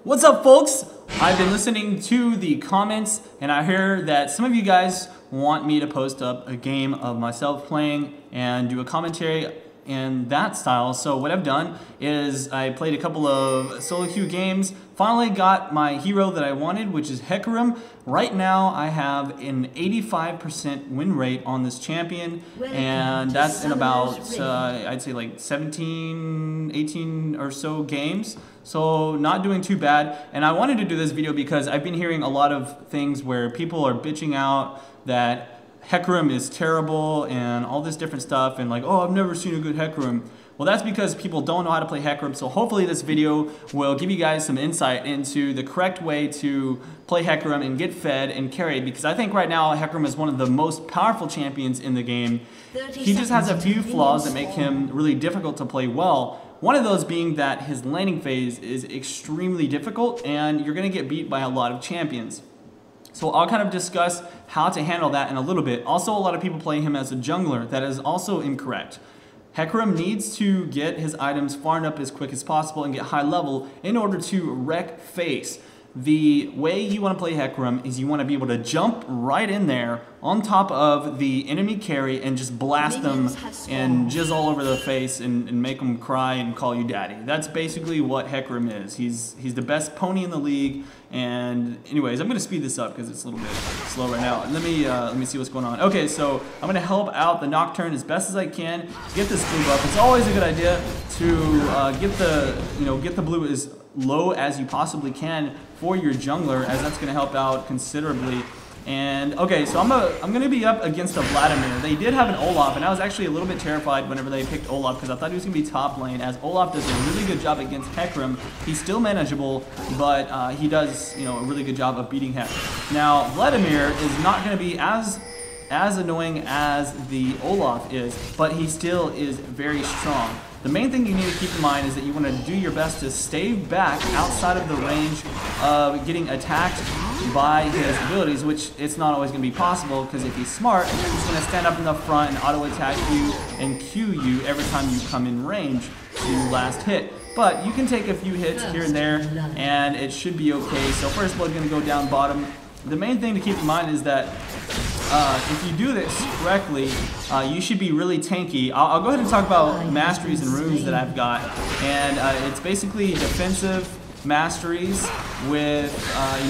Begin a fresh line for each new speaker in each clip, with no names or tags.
What's up, folks? I've been listening to the comments and I hear that some of you guys want me to post up a game of myself playing and do a commentary in that style. So what I've done is I played a couple of solo queue games, finally got my hero that I wanted, which is Hecarim. Right now I have an 85% win rate on this champion, and that's in about I'd say like 17, 18 or so games. So not doing too bad. And I wanted to do this video because I've been hearing a lot of things where people are bitching out that Hecarim is terrible and all this different stuff, and like, oh, I've never seen a good Hecarim. Well, that's because people don't know how to play Hecarim. So hopefully this video will give you guys some insight into the correct way to play Hecarim and get fed and carried, because I think right now Hecarim is one of the most powerful champions in the game. He just has a few flaws that make him really difficult to play well. One of those being that his laning phase is extremely difficult and you're going to get beat by a lot of champions. So I'll kind of discuss how to handle that in a little bit. Also, a lot of people play him as a jungler. That is also incorrect. Hecarim needs to get his items farmed up as quick as possible and get high level in order to wreck face. The way you want to play Hecarim is you want to be able to jump right in there on top of the enemy carry and just blast them and jizz all over the face and make them cry and call you daddy. That's basically what Hecarim is. He's the best pony in the league. And anyways, I'm going to speed this up because it's a little bit slow right now. Let me see what's going on. Okay, so I'm going to help out the Nocturne as best as I can to get this blue buff. It's always a good idea to get the blue as low as you possibly can for your jungler, as that's going to help out considerably. And okay, so I'm going to be up against a Vladimir. They did have an Olaf, and I was actually a little bit terrified whenever they picked Olaf because I thought he was going to be top lane, as Olaf does a really good job against Hecarim. He's still manageable, but he does a really good job of beating Hec. Now, Vladimir is not going to be as annoying as the Olaf is, but he still is very strong. The main thing you need to keep in mind is that you want to do your best to stay back outside of the range of getting attacked by his abilities, which it's not always going to be possible, because if he's smart, he's going to stand up in the front and auto attack you and Q you every time you come in range to last hit. But you can take a few hits here and there and it should be okay. So first blood is going to go down bottom. The main thing to keep in mind is that if you do this correctly, you should be really tanky. I'll go ahead and talk about masteries and runes that I've got, and it's basically defensive masteries with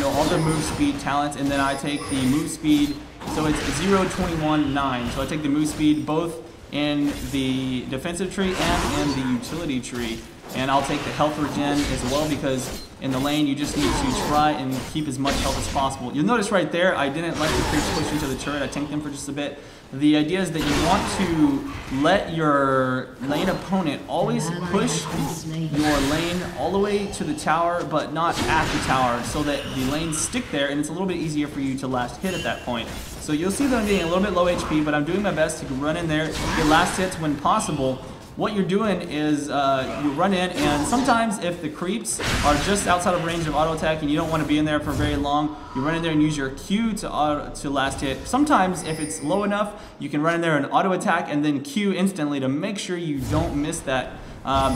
all the move speed talents, and then I take the move speed, so it's 0, 21, 9. So I take the move speed both in the defensive tree and in the utility tree. And I'll take the health regen as well, because in the lane you just need to try and keep as much health as possible. You'll notice right there I didn't let the creeps push into the turret. I tanked them for just a bit. The idea is that you want to let your lane opponent always push your lane all the way to the tower, but not at the tower, so that the lanes stick there and it's a little bit easier for you to last hit at that point. So you'll see that I'm getting a little bit low HP, but I'm doing my best to run in there, get last hits when possible. What you're doing is you run in, and sometimes if the creeps are just outside of range of auto attack and you don't want to be in there for very long, you run in there and use your Q to last hit. Sometimes if it's low enough, you can run in there and auto attack and then Q instantly to make sure you don't miss that.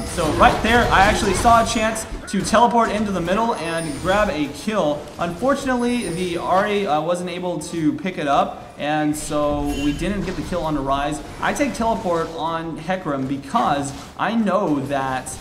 So right there, I actually saw a chance to teleport into the middle and grab a kill. Unfortunately, the Ahri wasn't able to pick it up, and so we didn't get the kill on the Rise. I take teleport on Hecarim because I know that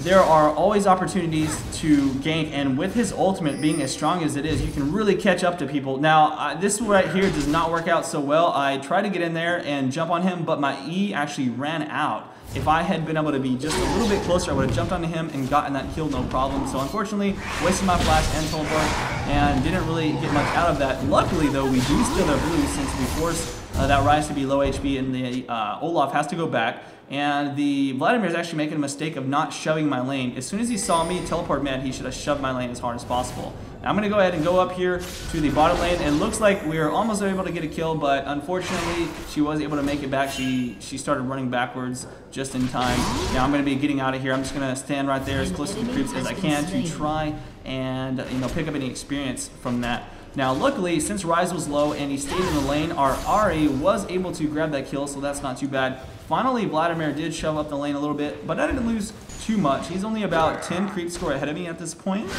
there are always opportunities to gank, and with his ultimate being as strong as it is, you can really catch up to people. Now, this right here does not work out so well. I tried to get in there and jump on him, but my E actually ran out. If I had been able to be just a little bit closer, I would have jumped onto him and gotten that kill no problem. So unfortunately, wasted my flash and teleport and didn't really get much out of that. Luckily though, we do steal their blue since we forced that Rise to be low HP, and the Olaf has to go back. And the Vladimir is actually making a mistake of not shoving my lane. As soon as he saw me teleport mid, he should have shoved my lane as hard as possible. Now I'm going to go ahead and go up here to the bottom lane. It looks like we're almost able to get a kill, but unfortunately she was able to make it back. She started running backwards just in time. Now I'm going to be getting out of here. I'm just going to stand right there as close to the creeps as I can to try and pick up any experience from that. Now, luckily, since Rise was low and he stayed in the lane, our Ahri was able to grab that kill, so that's not too bad. finally Vladimir did shove up the lane a little bit, but I didn't lose too much. He's only about 10 creep score ahead of me at this point.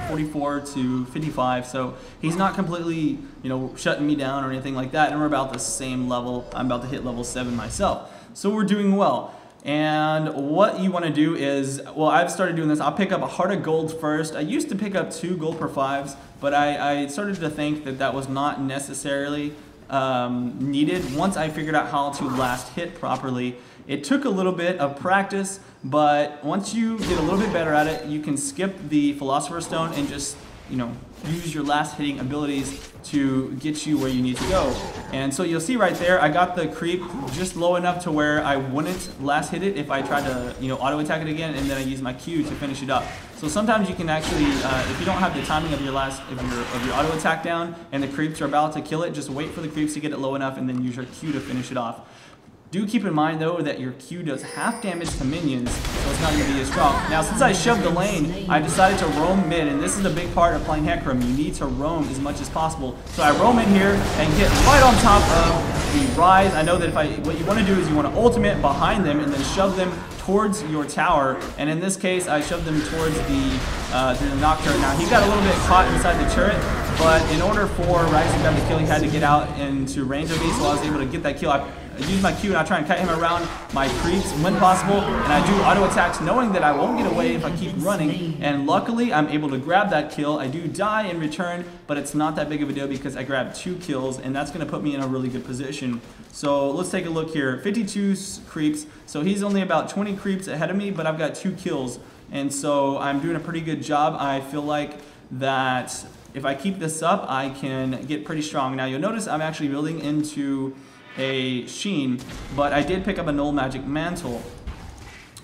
44 to 55, so he's not completely, you know, shutting me down or anything like that, and we're about the same level. I'm about to hit level 7 myself, so we're doing well. And what you want to do is, well, I've started doing this. I'll pick up a heart of gold first. I used to pick up 2 gold per 5s, but I started to think that that was not necessarily needed once I figured out how to last hit properly. It took a little bit of practice, but once you get a little bit better at it, you can skip the Philosopher's Stone and just, you know, use your last hitting abilities to get you where you need to go. And so you'll see right there, I got the creep just low enough to where I wouldn't last hit it if I tried to, you know, auto attack it again, and then I use my Q to finish it up. So sometimes you can actually, if you don't have the timing of your auto attack down and the creeps are about to kill it, just wait for the creeps to get it low enough and then use your Q to finish it off. Do keep in mind though that your Q does half damage to minions, so it's not going to be as strong. Now since I shoved the lane, I decided to roam mid, and this is the big part of playing Hecarim. You need to roam as much as possible. So I roam in here and get right on top of the Rise. I know that what you want to do is you want to ultimate behind them and then shove them towards your tower, and in this case I shoved them towards the Nocturne. Now he got a little bit caught inside the turret, but in order for Rise to grab the kill, he had to get out into range of me, so I was able to get that kill. I use my Q and I try and cut him around my creeps when possible, and I do auto attacks knowing that I won't get away if I keep running, and luckily I'm able to grab that kill. I do die in return, but it's not that big of a deal because I grabbed 2 kills, and that's going to put me in a really good position. So let's take a look here. 52 creeps, so he's only about 20 creeps ahead of me, but I've got 2 kills, and so I'm doing a pretty good job. I feel like that if I keep this up, I can get pretty strong. Now you'll notice I'm actually building into a Sheen, but I did pick up a Null Magic Mantle.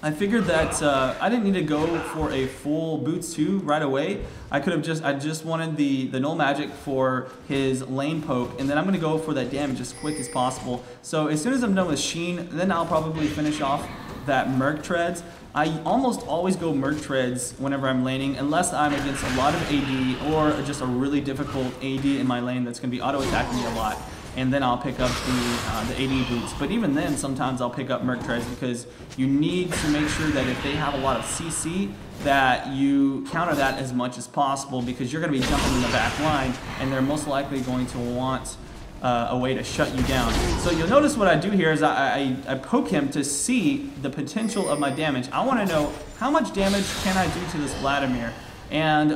I figured that I didn't need to go for a full Boots 2 right away. I just wanted the Null Magic for his lane poke, and then I'm going to go for that damage as quick as possible. So as soon as I'm done with Sheen, then I'll probably finish off that Merc Treads. I almost always go Merc Treads whenever I'm laning, unless I'm against a lot of AD or just a really difficult AD in my lane that's going to be auto-attacking me a lot. And then I'll pick up the AD boots. But even then, sometimes I'll pick up Merc Treads because you need to make sure that if they have a lot of CC, that you counter that as much as possible, because you're going to be jumping in the back line, and they're most likely going to want a way to shut you down. So you'll notice what I do here is I poke him to see the potential of my damage. I want to know how much damage can I do to this Vladimir. And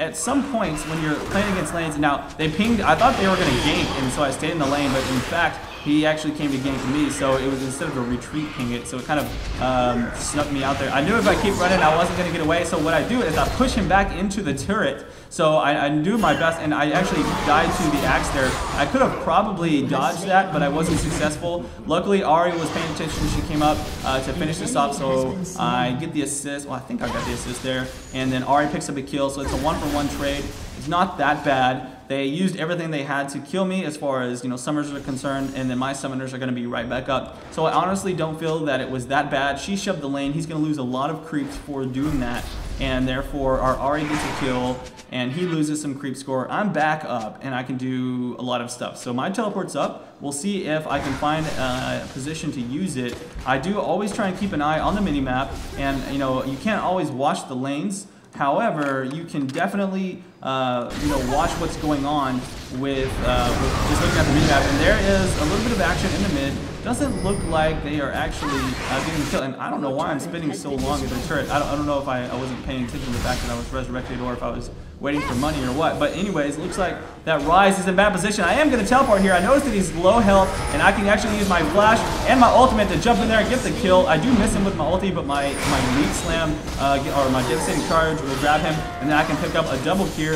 at some points when you're playing against lanes, and now they pinged, I thought they were going to gank, and so I stayed in the lane, but in fact he actually came to gank me, so it was instead of a retreat ping it, so it kind of snuck me out there. I knew if I keep running I wasn't going to get away, so what I do is I push him back into the turret. So I do my best, and I actually died to the axe there. I could have probably dodged that, but I wasn't successful. Luckily, Ari was paying attention. She came up to finish this off, so I get the assist. Well, I think I got the assist there. And then Ari picks up a kill, so it's a 1-for-1 trade. It's not that bad. They used everything they had to kill me as far as, you know, summoners are concerned, and then my summoners are going to be right back up. So I honestly don't feel that it was that bad. She shoved the lane. He's going to lose a lot of creeps for doing that, and therefore our Ari gets a kill, and he loses some creep score. I'm back up, and I can do a lot of stuff. So my teleport's up. We'll see if I can find a position to use it. I do always try and keep an eye on the mini-map, and, you know, you can't always watch the lanes. However, you can definitely watch what's going on with just looking at the mini-map. And there is a little bit of action in the mid. Doesn't look like they are actually getting killed. And I don't know why I'm spending so long at the turret. I don't know if I wasn't paying attention to the fact that I was resurrected, or if I was waiting for money or what. But anyways, it looks like that Rise is in bad position. I am going to teleport here. I noticed that he's low health, and I can actually use my flash and my ultimate to jump in there and get the kill. I do miss him with my ulti, but my lead slam or my devastating charge will grab him, and then I can pick up a double kill.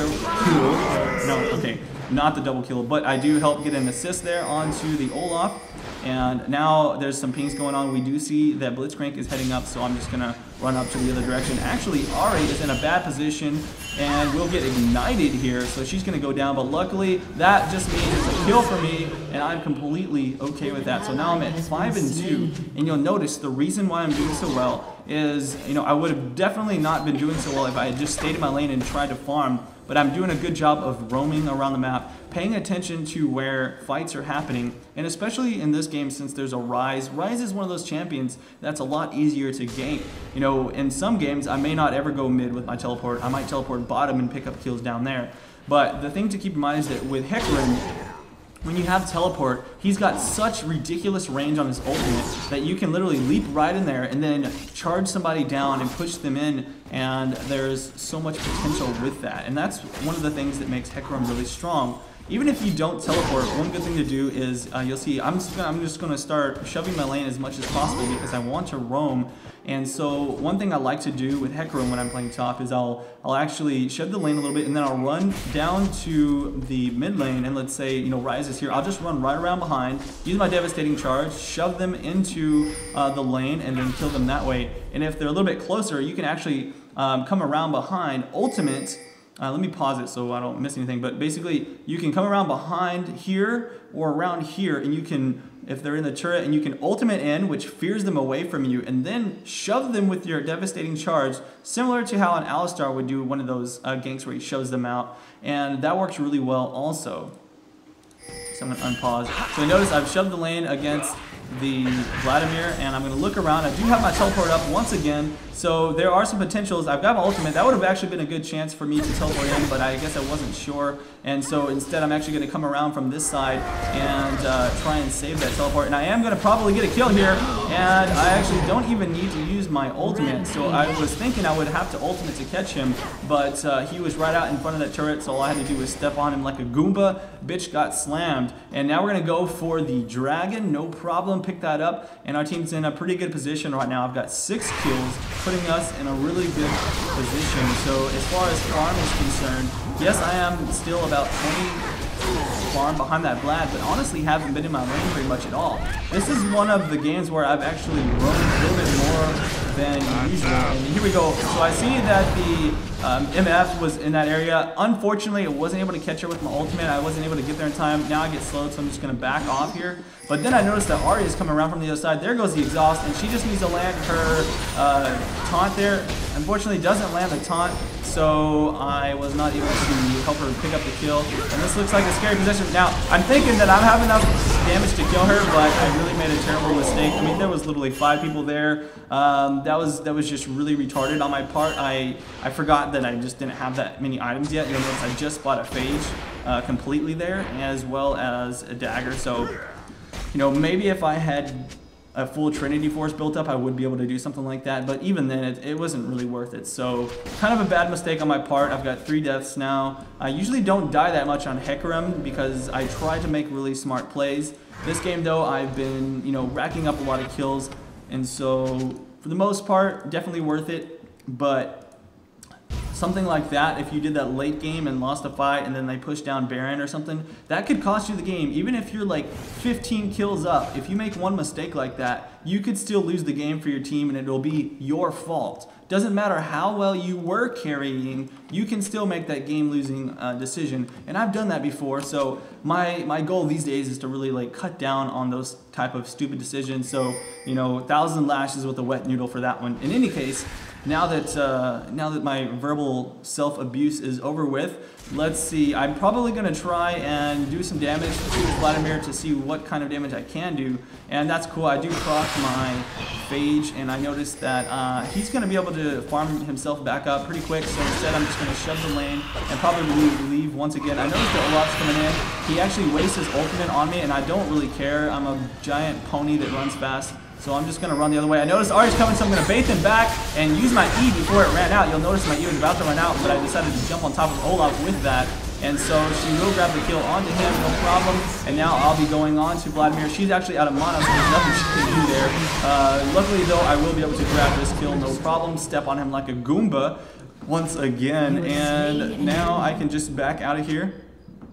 No, okay, not the double kill, but I do help get an assist there onto the Olaf. And now there's some pings going on. We do see that Blitzcrank is heading up, so I'm just going to run up to the other direction. Actually, Ari is in a bad position, and we'll get ignited here, so she's going to go down. But luckily, that just means it's a kill for me, and I'm completely okay with that. So now I'm at 5-2, and you'll notice the reason why I'm doing so well is, you know, I would have definitely not been doing so well if I had just stayed in my lane and tried to farm, but I'm doing a good job of roaming around the map, paying attention to where fights are happening, and especially in this game since there's a Ryze. Ryze is one of those champions that's a lot easier to gank. You know, in some games I may not ever go mid with my teleport. I might teleport bottom and pick up kills down there. But the thing to keep in mind is that with Hecarim, when you have teleport, he's got such ridiculous range on his ultimate that you can literally leap right in there and then charge somebody down and push them in, and there's so much potential with that. And that's one of the things that makes Hecarim really strong. Even if you don't teleport, one good thing to do is, you'll see, I'm just going to start shoving my lane as much as possible because I want to roam. And so one thing I like to do with Hecarim when I'm playing top is I'll actually shove the lane a little bit, and then I'll run down to the mid lane, and let's say, you know, Ryze is here. I'll just run right around behind, use my devastating charge, shove them into the lane, and then kill them that way. And if they're a little bit closer, you can actually come around behind, ultimate. Let me pause it so I don't miss anything, but basically you can come around behind here or around here, and you can, if they're in the turret, and you can ultimate in, which fears them away from you, and then shove them with your devastating charge, similar to how an Alistar would do one of those ganks where he shoves them out, and that works really well also. So I'm going to unpause. So notice I've shoved the lane against the Vladimir, and I'm going to look around. I do have my teleport up once again, so there are some potentials. I've got my ultimate. That would have actually been a good chance for me to teleport in, but I guess I wasn't sure, and so instead I'm actually going to come around from this side and try and save that teleport, and I am going to probably get a kill here, and I actually don't even need to use my ultimate. So I was thinking I would have to ultimate to catch him, but he was right out in front of that turret, so all I had to do was step on him like a Goomba. Bitch got slammed, and now we're going to go for the dragon. No problem, pick that up, and our team's in a pretty good position right now. I've got 6 kills, putting us in a really good position. So as far as farm is concerned, yes, I am still about 20 farm behind that Vlad, but honestly haven't been in my lane very much at all. This is one of the games where I've actually roamed a little bit more than usual. And here we go. So I see that the MF was in that area. Unfortunately, I wasn't able to catch her with my ultimate. I wasn't able to get there in time. Now I get slowed, so I'm just going to back off here. But then I noticed that Ahri is coming around from the other side. There goes the exhaust, and she just needs to land her taunt there. Unfortunately, doesn't land the taunt, so I was not able to help her pick up the kill. And this looks like a scary position. Now, I'm thinking that I have enough damage to kill her, but I really made a terrible mistake. I mean, there was literally 5 people there. That was just really retarded on my part. I forgot that I just didn't have that many items yet. You'll notice I just bought a phage completely there, as well as a dagger. So, you know, maybe if I had a full Trinity Force built up, I would be able to do something like that, but even then it wasn't really worth it. So kind of a bad mistake on my part. I've got 3 deaths now. I usually don't die that much on Hecarim because I try to make really smart plays. This game though, I've been, you know, racking up a lot of kills, and so for the most part definitely worth it. But something like that, if you did that late game and lost a fight and then they pushed down Baron or something, that could cost you the game. Even if you're like 15 kills up, if you make one mistake like that, you could still lose the game for your team, and it'll be your fault. Doesn't matter how well you were carrying, you can still make that game-losing decision. And I've done that before, so my goal these days is to really like cut down on those type of stupid decisions. So, you know, 1,000 lashes with a wet noodle for that one. In any case, now that my verbal self-abuse is over with, let's see. I'm probably going to try and do some damage to Vladimir to see what kind of damage I can do. And that's cool. I do proc my phage, and I noticed that he's going to be able to farm himself back up pretty quick. So instead, I'm just going to shove the lane and probably leave once again. I noticed that Olaf's coming in. He actually wastes his ultimate on me, and I don't really care. I'm a giant pony that runs fast. So I'm just going to run the other way. I noticed Ahri's coming, so I'm going to bait him back and use my E before it ran out. You'll notice my E was about to run out, but I decided to jump on top of Olaf with that. And so she will grab the kill onto him, no problem. And now I'll be going on to Vladimir. She's actually out of mana, so there's nothing she can do there. Luckily, though, I will be able to grab this kill, no problem. Step on him like a Goomba once again. And now I can just back out of here.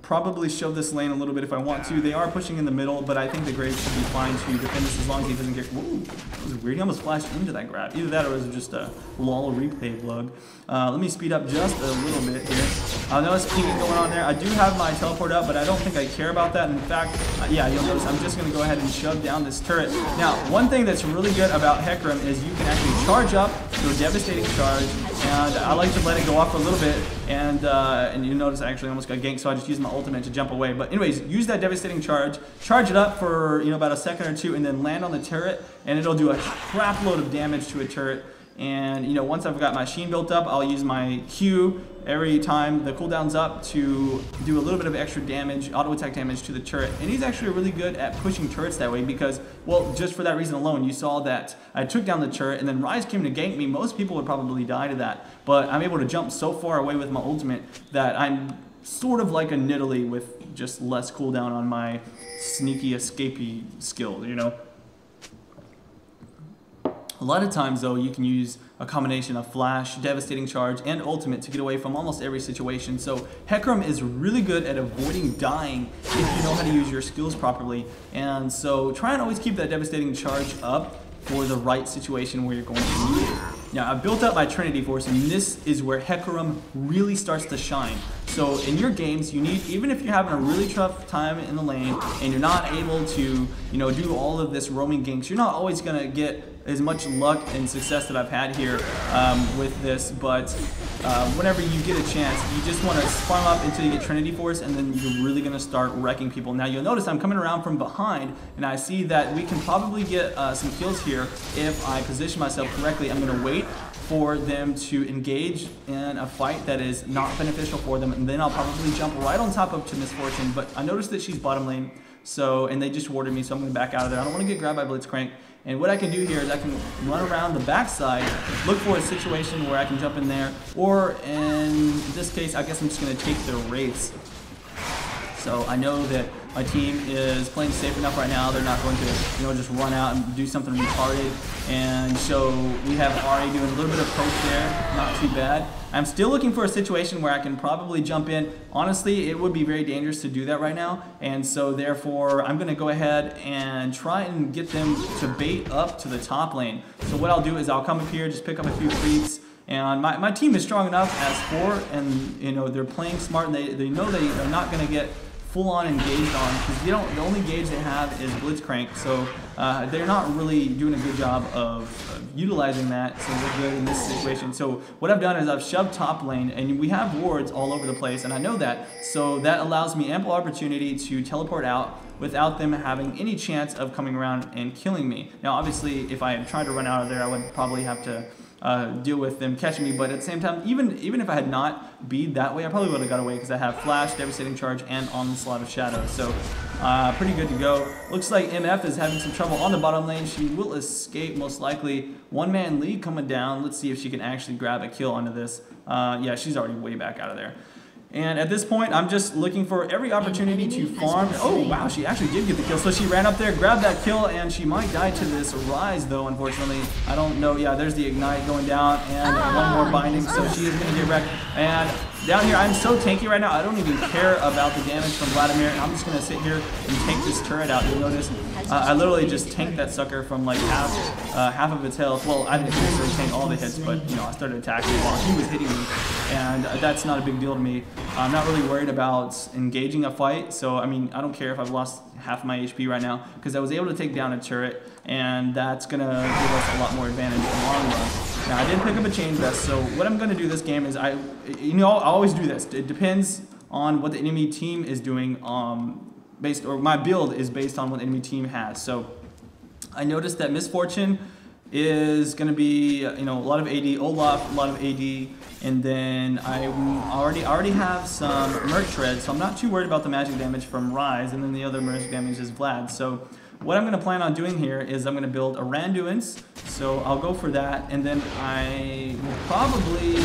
probably shove this lane a little bit if I want to. They are pushing in the middle, but I think the Graves should be fine to defend this as long as he doesn't get... Whoa, that was weird. He almost flashed into that grab. Either that or it was just a lol replay bug. Let me speed up just a little bit here. I notice peeking going on there. I do have my teleport up, but I don't think I care about that. In fact, yeah, you'll notice I'm just going to go ahead and shove down this turret. Now, one thing that's really good about Hecarim is you can actually charge up to a devastating charge, and I like to let it go off for a little bit, and you notice I actually almost got ganked, so I just used my ultimate to jump away. But anyways, use that devastating charge it up for about a second or two, and then land on the turret, and it'll do a crap load of damage to a turret. And once I've got my sheen built up, I'll use my Q every time the cooldown's up to do a little bit of extra damage, auto attack damage to the turret. And he's actually really good at pushing turrets that way because, well, just for that reason alone, you saw that I took down the turret and then Ryze came to gank me. Most people would probably die to that, but I'm able to jump so far away with my ultimate that I'm sort of like a Nidalee with just less cooldown on my sneaky escapey skill, A lot of times, though, you can use a combination of flash, devastating charge, and ultimate to get away from almost every situation. So Hecarim is really good at avoiding dying if you know how to use your skills properly. And so try and always keep that devastating charge up for the right situation where you're going to need it. Now, I've built up my Trinity Force, and this is where Hecarim really starts to shine. So in your games, you need, even if you're having a really tough time in the lane and you're not able to, do all of this roaming ganks, you're not always going to get as much luck and success that I've had here with this, but whenever you get a chance, you just want to farm up until you get Trinity Force, and then you're really going to start wrecking people. Now you'll notice I'm coming around from behind, and I see that we can probably get some kills here if I position myself correctly. I'm going to wait for them to engage in a fight that is not beneficial for them, and then I'll probably jump right on top of to Miss Fortune. But I noticed that she's bottom lane, and they just warded me, so I'm going to back out of there. I don't want to get grabbed by Blitzcrank. And what I can do here is I can run around the backside, look for a situation where I can jump in there, or in this case, I guess I'm just going to take their wraiths. So I know that my team is playing safe enough right now. They're not going to, just run out and do something retarded. And so we have Ari doing a little bit of poke there, not too bad. I'm still looking for a situation where I can probably jump in. Honestly, it would be very dangerous to do that right now. And so therefore, I'm going to go ahead and try and get them to bait up to the top lane. So what I'll do is I'll come up here, just pick up a few creeps. And my team is strong enough as 4, and they're playing smart, and they know they're not going to get full-on engaged on, because the only gauge they have is Blitzcrank, so they're not really doing a good job of utilizing that, so we're good in this situation. So what I've done is I've shoved top lane, and we have wards all over the place, and I know that, so that allows me ample opportunity to teleport out without them having any chance of coming around and killing me. Now obviously, if I tried to run out of there, I would probably have to deal with them catching me, but at the same time, even if I had not beat that way, I probably would have got away because I have flash, devastating charge, and onslaught of shadow. So pretty good to go. Looks like MF is having some trouble on the bottom lane. She will escape most likely. One-man lead coming down. Let's see if she can actually grab a kill onto this. Yeah, she's already way back out of there. And at this point, I'm just looking for every opportunity to farm. Oh, wow, she actually did get the kill. So she ran up there, grabbed that kill, and she might die to this Ryze, though, unfortunately. I don't know. Yeah, there's the Ignite going down, and one more binding, so she is going to get wrecked. And down here, I'm so tanky right now, I don't even care about the damage from Vladimir. I'm just going to sit here and take this turret out. You'll notice I literally just tanked that sucker from like half of its health. Well, I didn't necessarily tank all the hits, but I started attacking while he was hitting me, and that's not a big deal to me. I'm not really worried about engaging a fight, so I mean, I don't care if I've lost half my HP right now, because I was able to take down a turret, and that's going to give us a lot more advantage in the long run. Now, I did pick up a chain vest, so what I'm going to do this game is I always do this. It depends on what the enemy team is doing, my build is based on what the enemy team has. So I noticed that Miss Fortune is going to be, a lot of AD, Olaf, a lot of AD, and then I already have some Merc Tread, so I'm not too worried about the magic damage from Ryze, and then the other magic damage is Vlad. So what I'm going to plan on doing here is I'm going to build a Randuin's, so I'll go for that, and then I will probably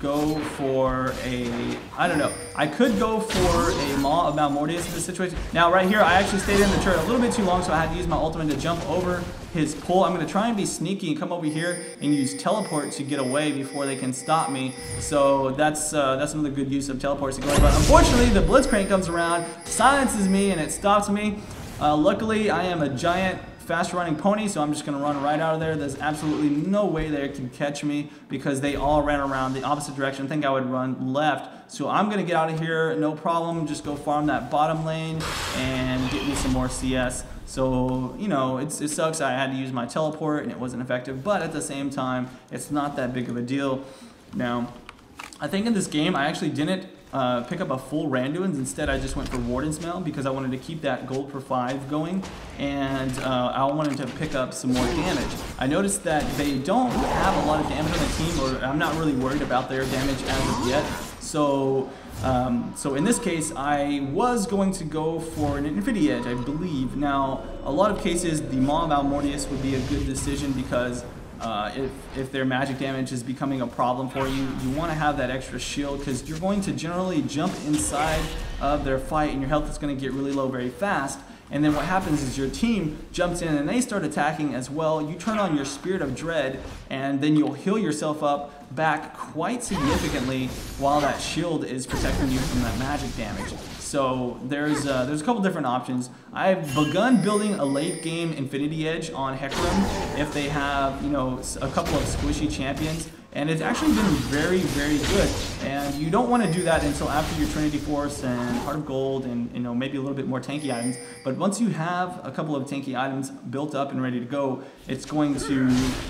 go for a, I don't know, I could go for a Maw of Malmortius in this situation. Now right here, I actually stayed in the turret a little bit too long, so I had to use my ultimate to jump over his pull. I'm going to try and be sneaky and come over here and use teleport to get away before they can stop me. So that's another good use of teleports to go away. But unfortunately, the Blitzcrank comes around, silences me, and it stops me. Luckily, I am a giant fast-running pony, so I'm just going to run right out of there. There's absolutely no way they can catch me because they all ran around the opposite direction. I think I would run left. So I'm going to get out of here, no problem. Just go farm that bottom lane and get me some more CS. So, you know, it sucks I had to use my teleport and it wasn't effective, but at the same time, it's not that big of a deal. Now, I think in this game, I actually didn't pick up a full Randuin's. Instead, I just went for Warden's Mail because I wanted to keep that gold for 5 going, and I wanted to pick up some more damage. I noticed that they don't have a lot of damage on the team, or I'm not really worried about their damage as of yet. So in this case, I was going to go for an Infinity Edge, I believe. Now, a lot of cases, the Maw of Malmortius would be a good decision because if their magic damage is becoming a problem for you, you want to have that extra shield because you're going to generally jump inside of their fight and your health is going to get really low very fast. And then what happens is your team jumps in and they start attacking as well. You turn on your Spirit of Dread and then you'll heal yourself up back quite significantly while that shield is protecting you from that magic damage. So there's a couple different options. I've begun building a late game Infinity Edge on Hecarim if they have, you know, a couple of squishy champions. And it's actually been very, very good. And you don't want to do that until after your Trinity Force and Heart of Gold and, you know, maybe a little bit more tanky items. But once you have a couple of tanky items built up and ready to go, it's going to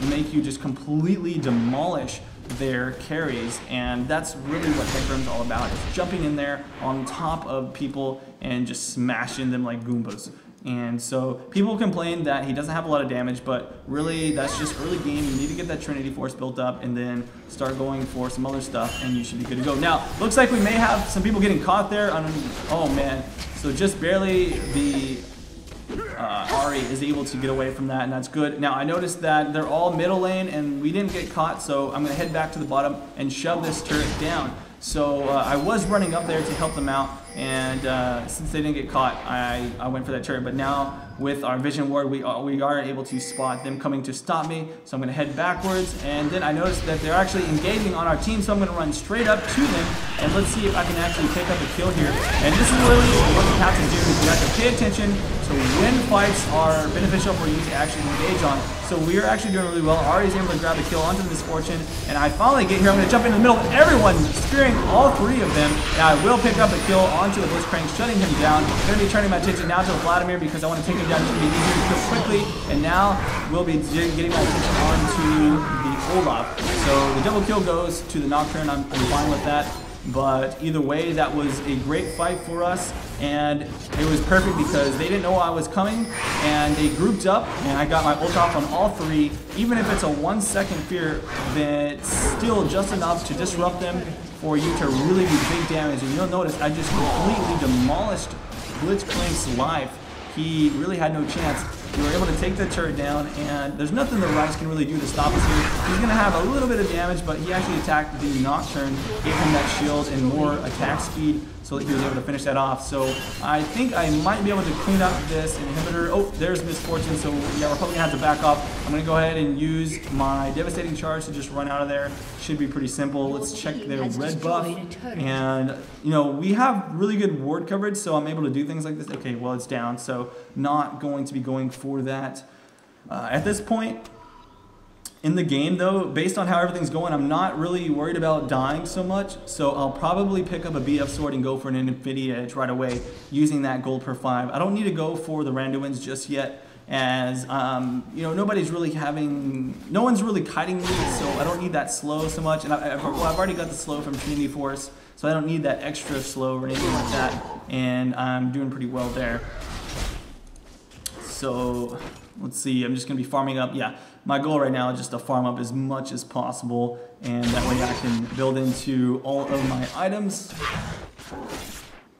make you just completely demolish their carries, and that's really what Hecarim's all about. It's jumping in there on top of people and just smashing them like Goombas. And so people complain that he doesn't have a lot of damage, but really that's just early game. You need to get that Trinity Force built up and then start going for some other stuff and you should be good to go. Now, looks like we may have some people getting caught there. Oh man, so just barely the Ari is able to get away from that, and that's good. Now, I noticed that they're all middle lane and we didn't get caught, so I'm going to head back to the bottom and shove this turret down. So I was running up there to help them out, and since they didn't get caught, I went for that turret. But now with our Vision Ward, we are able to spot them coming to stop me. So I'm going to head backwards, and then I noticed that they're actually engaging on our team, so I'm going to run straight up to them, and let's see if I can actually pick up a kill here. And this is literally what you have to do. You have to pay attention to when fights are beneficial for you to actually engage on. So we are actually doing really well. Ari's able to grab the kill onto the Misfortune, and I finally get here. I'm going to jump in the middle of everyone, spearing all 3 of them. Now I will pick up a kill onto the Blitzcrank, shutting him down. I'm going to be turning my attention now to Vladimir because I want to take him down. It's going to be easier to kill quickly, and now we'll be getting my attention onto the Olaf. So the double kill goes to the Nocturne. I'm fine with that. But either way, that was a great fight for us, and it was perfect because they didn't know I was coming, and they grouped up, and I got my ult off on all 3. Even if it's a 1-second fear, then it's still just enough to disrupt them for you to really do big damage. And you'll notice I just completely demolished Blitzcrank's life. He really had no chance. We were able to take the turret down, and there's nothing the Rice can really do to stop us here. He's going to have a little bit of damage, but he actually attacked the Nocturne, gave him that shield and more attack speed, so that he was able to finish that off. So I think I might be able to clean up this inhibitor. Oh, there's Misfortune, so yeah, we're probably going to have to back off. I'm going to go ahead and use my Devastating Charge to just run out of there. Should be pretty simple. Let's check their red buff. And, you know, we have really good ward coverage, so I'm able to do things like this. Okay, well, it's down, so not going to be going for that. At this point in the game, though, based on how everything's going, I'm not really worried about dying so much, so I'll probably pick up a BF sword and go for an Infinity Edge right away using that gold per 5. I don't need to go for the Randuin's just yet, as you know, no one's really kiting me, so I don't need that slow so much. And I've already got the slow from Trinity Force, so I don't need that extra slow or anything like that, and I'm doing pretty well there. So let's see, I'm just going to be farming up. Yeah, my goal right now is just to farm up as much as possible, and that way I can build into all of my items.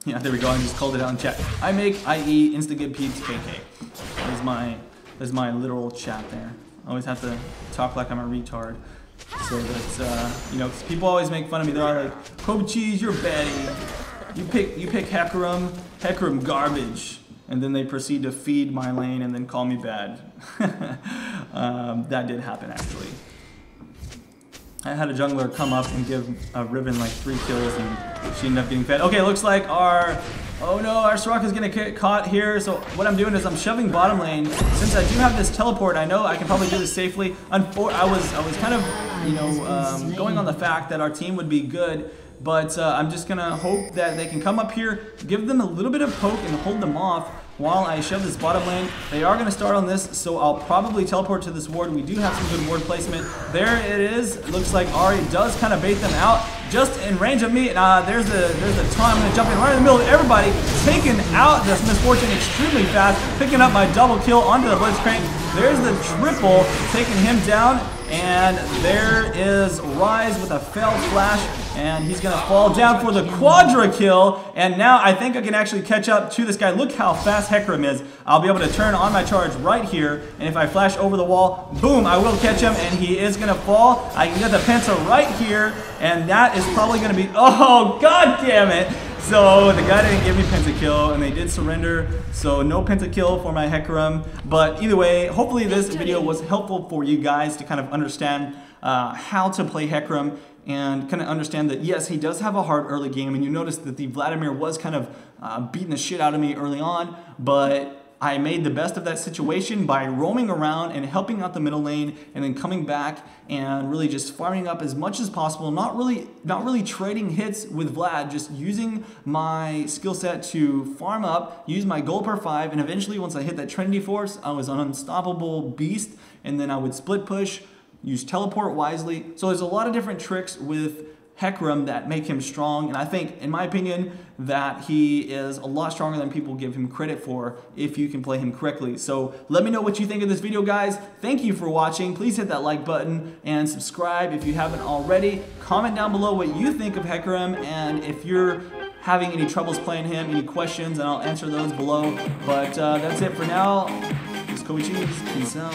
Yeah, there we go, I just called it out in chat. I make, i.e., Insta-Give Peeps KK. There's my literal chat there. I always have to talk like I'm a retard. So that's, you know, 'cause people always make fun of me. They're like, Kobe Cheese, you're baddie. You pick Hecarim garbage. And then they proceed to feed my lane and then call me bad. That did happen, actually. I had a jungler come up and give Riven like 3 kills and she ended up getting fed. Okay, looks like our Soraka's gonna get caught here. So what I'm doing is I'm shoving bottom lane. Since I do have this teleport, I know I can probably do this safely. I was kind of, you know, going on the fact that our team would be good. But I'm just gonna hope that they can come up here, give them a little bit of poke and hold them off while I shove this bottom lane. They are gonna start on this, so I'll probably teleport to this ward. We do have some good ward placement. There it is. It looks like Ahri does kind of bait them out just in range of me. And there's a time. I'm gonna jump in right in the middle of everybody, taking out this Misfortune extremely fast, picking up my double kill onto the Blitzcrank. There's the triple, taking him down. And there is Rise with a failed flash, and he's gonna fall down for the quadra kill. And now I think I can actually catch up to this guy. Look how fast Hecarim is. I'll be able to turn on my charge right here, and if I flash over the wall, boom, I will catch him, and he is gonna fall. I can get the Penta right here, and that is probably gonna be, oh, god damn it. So the guy didn't give me pentakill, and they did surrender, so no pentakill for my Hecarim. But either way, hopefully this video was helpful for you guys to kind of understand how to play Hecarim and kind of understand that, yes, he does have a hard early game, and you notice that the Vladimir was kind of beating the shit out of me early on, but I made the best of that situation by roaming around and helping out the middle lane and then coming back and really just farming up as much as possible, not really trading hits with Vlad, just using my skill set to farm up, use my gold per 5, and eventually once I hit that Trinity Force, I was an unstoppable beast, and then I would split push, use teleport wisely. So there's a lot of different tricks with Hecarim that make him strong, and I think, in my opinion, that he is a lot stronger than people give him credit for if you can play him correctly. So let me know what you think of this video, guys. Thank you for watching. Please hit that like button and subscribe if you haven't already. Comment down below what you think of Hecarim, and if you're having any troubles playing him, any questions, and I'll answer those below. But that's it for now. It's Kobe Cheese. Peace out.